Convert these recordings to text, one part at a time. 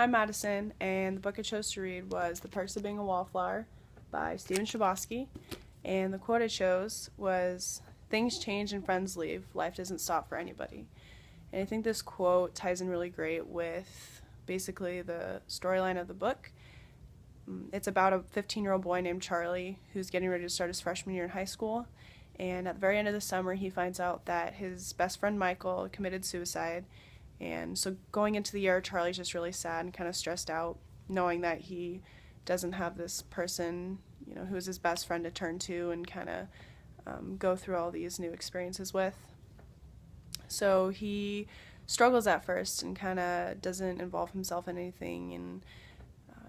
I'm Madison, and the book I chose to read was The Perks of Being a Wallflower by Stephen Chbosky. And the quote I chose was, "Things change and friends leave. Life doesn't stop for anybody." And I think this quote ties in really great with basically the storyline of the book. It's about a 15-year-old boy named Charlie who's getting ready to start his freshman year in high school. And at the very end of the summer, he finds out that his best friend Michael committed suicide. And so going into the year, Charlie's just really sad and kind of stressed out, knowing that he doesn't have this person, who is his best friend to turn to and kind of go through all these new experiences with. So he struggles at first and kind of doesn't involve himself in anything. And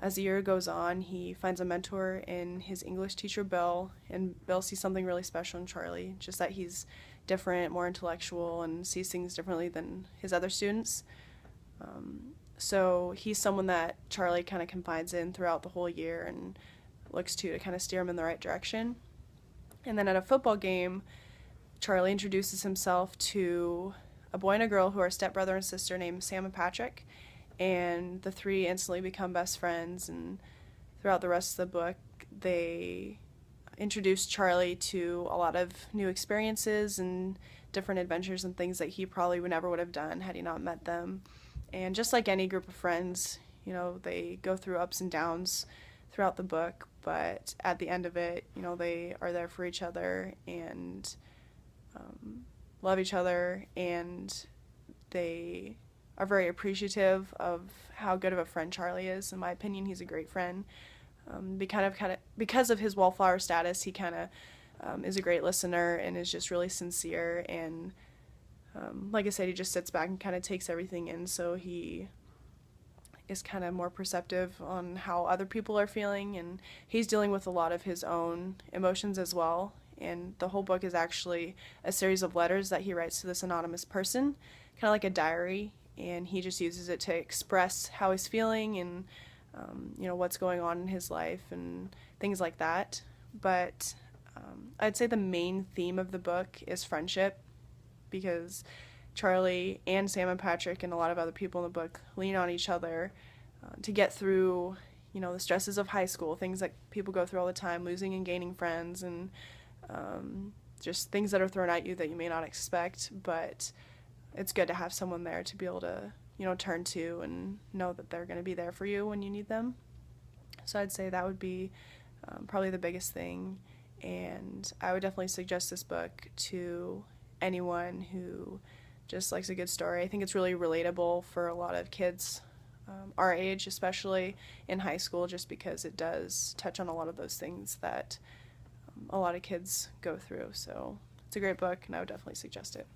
as the year goes on, he finds a mentor in his English teacher, Bill, and Bill sees something really special in Charlie, just that he's different, more intellectual, and sees things differently than his other students. So he's someone that Charlie kind of confides in throughout the whole year and looks to kind of steer him in the right direction. And then at a football game, Charlie introduces himself to a boy and a girl who are stepbrother and sister named Sam and Patrick, and the three instantly become best friends. And throughout the rest of the book, they introduce Charlie to a lot of new experiences and different adventures and things that he probably never would have done had he not met them. And just like any group of friends, they go through ups and downs throughout the book, but at the end of it, they are there for each other and love each other, and they are very appreciative of how good of a friend Charlie is. In my opinion, he's a great friend. Because of his wallflower status, he kind of is a great listener and is just really sincere. And like I said, he just sits back and kind of takes everything in. So he is kind of more perceptive on how other people are feeling, and he's dealing with a lot of his own emotions as well. And the whole book is actually a series of letters that he writes to this anonymous person, kind of like a diary. And he just uses it to express how he's feeling and what's going on in his life and things like that. But I'd say the main theme of the book is friendship, because Charlie and Sam and Patrick and a lot of other people in the book lean on each other to get through, the stresses of high school, things that people go through all the time, losing and gaining friends, and just things that are thrown at you that you may not expect. But it's good to have someone there to be able to turn to and know that they're going to be there for you when you need them. So I'd say that would be probably the biggest thing. And I would definitely suggest this book to anyone who just likes a good story. I think it's really relatable for a lot of kids our age, especially in high school, just because it does touch on a lot of those things that a lot of kids go through. So it's a great book, and I would definitely suggest it.